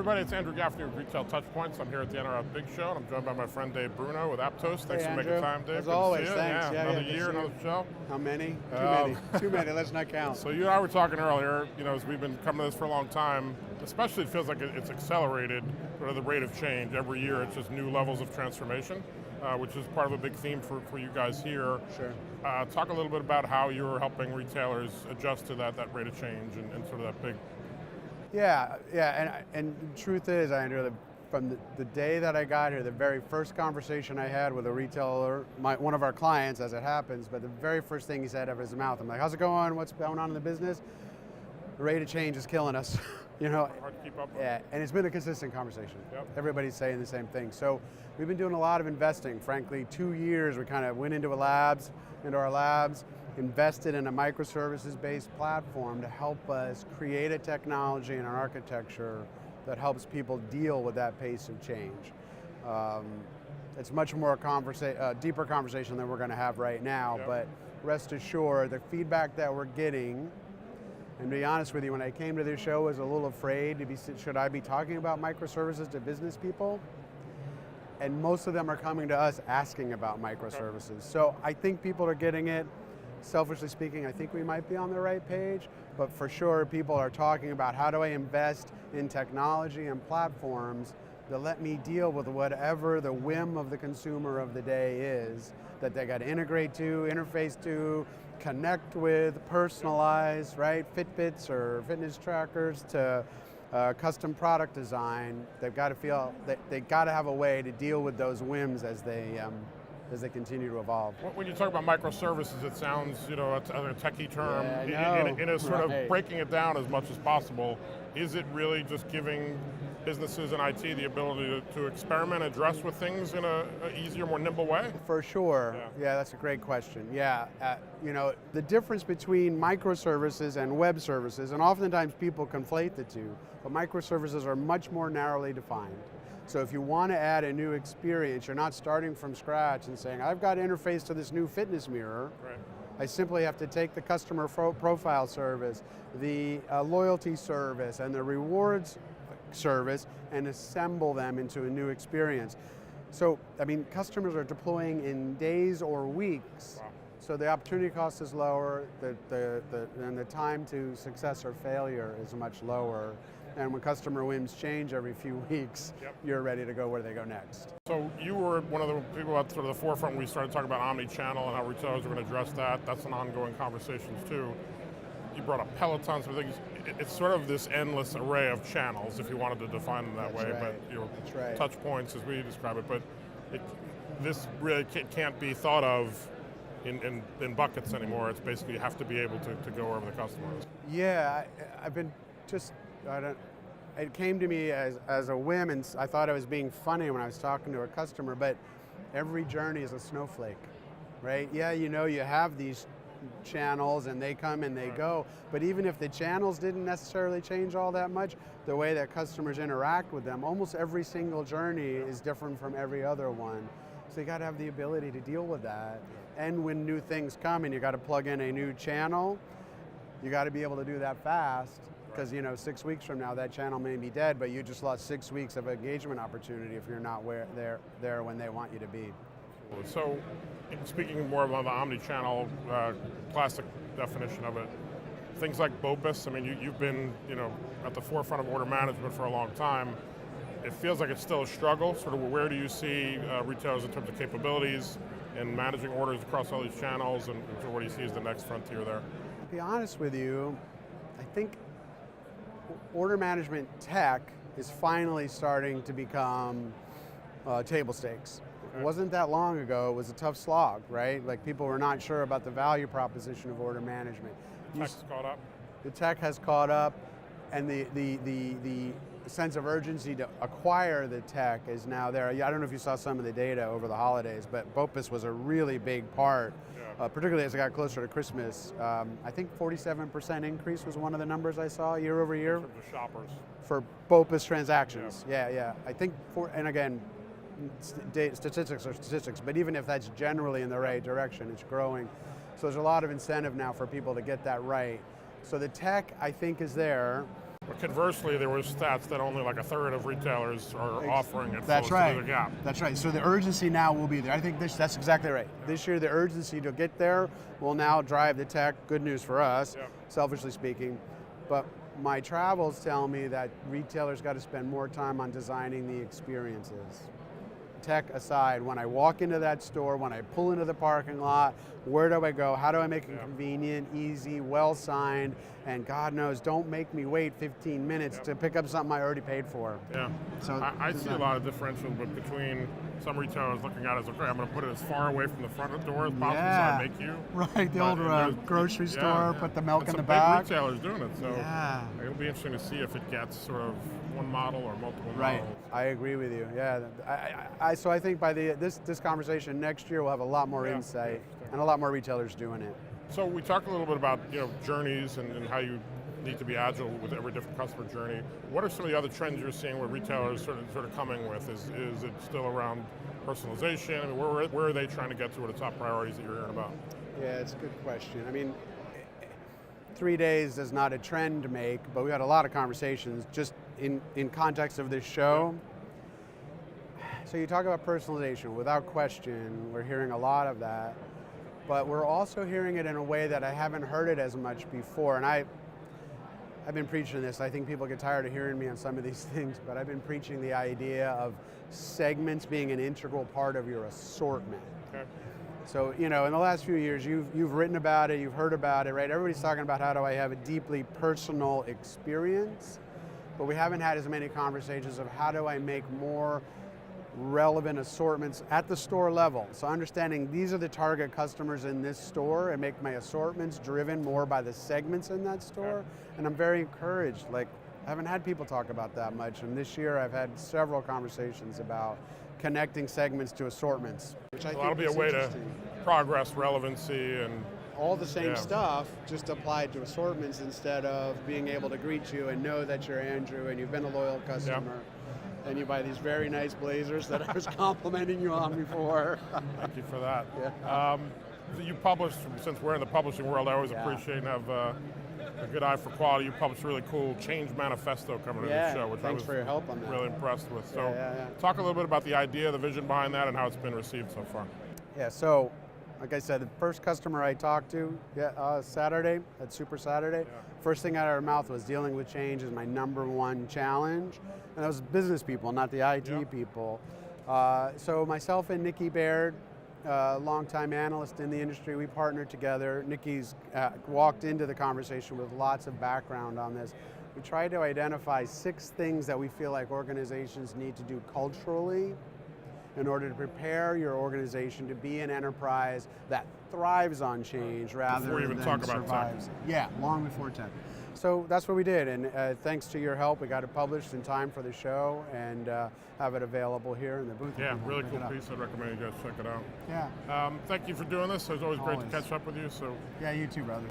everybody, it's Andrew Gaffney with Retail Touchpoints. I'm here at the NRF Big Show, and I'm joined by my friend Dave Bruno with Aptos. Thanks for making time, Dave. As always, thanks. Another year, another show. How many? Too many. Too many, let's not count. So you and I were talking earlier, as we've been coming to this for a long time, especially it feels like it's accelerated, sort of the rate of change. Every year it's just new levels of transformation, which is part of a big theme for you guys here. Sure. Talk a little bit about how you're helping retailers adjust to that rate of change and sort of that big. Yeah, and truth is, Andrew, that from the day that I got here, the very first conversation I had with a retailer, one of our clients, as it happens, but the very first thing he said out of his mouth, I'm like, how's it going? What's going on in the business? The rate of change is killing us. Hard to keep up with. Yeah, and it's been a consistent conversation. Yep. Everybody's saying the same thing. So we've been doing a lot of investing. Frankly, 2 years, we kind of went into our labs, invested in a microservices-based platform to help us create a technology and an architecture that helps people deal with that pace of change. It's much more deeper conversation than we're going to have right now, Yep. But rest assured, the feedback that we're getting, and to be honest with you, when I came to this show, I was a little afraid should I be talking about microservices to business people? And most of them are coming to us asking about microservices. So I think people are getting it. Selfishly speaking, I think we might be on the right page, but for sure people are talking about how do I invest in technology and platforms that let me deal with whatever the whim of the consumer of the day is, that they got to integrate to, interface to, connect with, personalize, right? Fitbits or fitness trackers to custom product design. They've got to feel that they've got to have a way to deal with those whims as they continue to evolve. When you talk about microservices, it sounds, a techie term. Yeah, in a sort of breaking it down as much as possible, is it really just giving businesses and IT the ability to experiment, address with things in a easier, more nimble way? For sure. Yeah, that's a great question. Yeah, the difference between microservices and web services, and oftentimes people conflate the two, but microservices are much more narrowly defined. So if you want to add a new experience, you're not starting from scratch and saying, I've got to interface to this new fitness mirror. Right. I simply have to take the customer profile service, the loyalty service, and the rewards service and assemble them into a new experience. So, customers are deploying in days or weeks. Wow. So the opportunity cost is lower, and the time to success or failure is much lower. And when customer whims change every few weeks, Yep. You're ready to go where they go next. So you were one of the people at sort of the forefront when we started talking about omni-channel and how retailers are going to address that. That's an ongoing conversation too. You brought up Peloton, some things. It's sort of this endless array of channels, if you wanted to define them that way. Right. But That's right. touch points, as we describe it. But this really can't be thought of in buckets anymore. It's basically you have to be able to go wherever the customer is. Yeah, it came to me as a whim, and I thought I was being funny when I was talking to a customer, but every journey is a snowflake, right? Yeah, you have these channels and they come and they go, but even if the channels didn't necessarily change all that much, the way that customers interact with them, almost every single journey is different from every other one. So you got to have the ability to deal with that. And when new things come and you got to plug in a new channel, you got to be able to do that fast. Because 6 weeks from now, that channel may be dead, but you just lost 6 weeks of engagement opportunity if you're not there when they want you to be. So, speaking more about the omni-channel classic definition of it, things like BOPUS. You've been at the forefront of order management for a long time. It feels like it's still a struggle. Sort of, where do you see retailers in terms of capabilities and managing orders across all these channels, and what do you see as the next frontier there? To be honest with you, I think order management tech is finally starting to become table stakes. Okay. It wasn't that long ago, it was a tough slog, right? Like people were not sure about the value proposition of order management. Tech's caught up. The tech has caught up, and the sense of urgency to acquire the tech is now there. I don't know if you saw some of the data over the holidays, but BOPUS was a really big part, particularly as it got closer to Christmas. I think 47% increase was one of the numbers I saw year over year. In terms of shoppers. For BOPUS transactions, yeah. I think and again, statistics are statistics, but even if that's generally in the right direction, it's growing. So there's a lot of incentive now for people to get that right. So the tech, I think, is there. But conversely, there were stats that only like a third of retailers are offering it. That's so right. there's a gap. That's right. So the urgency now will be there. I think that's exactly right. This year, the urgency to get there will now drive the tech. Good news for us, selfishly speaking. But my travels tell me that retailers got to spend more time on designing the experiences. Tech aside, when I walk into that store, when I pull into the parking lot, where do I go? How do I make it convenient, easy, well-signed, and God knows, don't make me wait 15 minutes to pick up something I already paid for. Yeah, so I see a lot of differential between some retailers looking at it as, okay, I'm going to put it as far away from the front of the door as possible so I make you. Right, the old grocery store, put the milk in the back. Big retailers doing it, so it'll be interesting to see if it gets sort of one model or multiple models. I agree with you. Yeah, so I think by this conversation next year we'll have a lot more insight and a lot more retailers doing it. So we talked a little bit about journeys and how you need to be agile with every different customer journey. What are some of the other trends you're seeing where retailers sort of coming with? Is it still around personalization? I mean, where are they trying to get to? What are the top priorities that you're hearing about? Yeah, it's a good question. I mean, 3 days is not a trend to make, but we had a lot of conversations just in context of this show. So you talk about personalization, without question, we're hearing a lot of that, but we're also hearing it in a way that I haven't heard it as much before, and I've been preaching this. I think people get tired of hearing me on some of these things, but I've been preaching the idea of segments being an integral part of your assortment. Okay. So, in the last few years, you've written about it, you've heard about it, right? Everybody's talking about how do I have a deeply personal experience, but we haven't had as many conversations of how do I make more relevant assortments at the store level. So understanding these are the target customers in this store and make my assortments driven more by the segments in that store. And I'm very encouraged. Like, I haven't had people talk about that much. And this year I've had several conversations about connecting segments to assortments, which I think that'll be a way to progress relevancy and all the same stuff, just applied to assortments instead of being able to greet you and know that you're Andrew and you've been a loyal customer. And you buy these very nice blazers that I was complimenting you on before. Thank you for that. You published, since we're in the publishing world, I always appreciate and have a good eye for quality. You published a really cool change manifesto coming to the show, which I was for your help on that. Really impressed with. So talk a little bit about the idea, the vision behind that, and how it's been received so far. Yeah, so like I said, the first customer I talked to Saturday, at Super Saturday, first thing out of her mouth was dealing with change is my #1 challenge. And that was business people, not the IT people. So myself and Nikki Baird, longtime analyst in the industry, we partnered together. Nikki's walked into the conversation with lots of background on this. We tried to identify 6 things that we feel like organizations need to do culturally in order to prepare your organization to be an enterprise that thrives on change rather before you even than talk about survives. tech. Yeah, long before tech. So that's what we did, and thanks to your help, we got it published in time for the show and have it available here in the booth. Yeah, really cool piece. I'd recommend you guys check it out. Yeah. Thank you for doing this. It was always great to catch up with you. So. Yeah, you too, brother.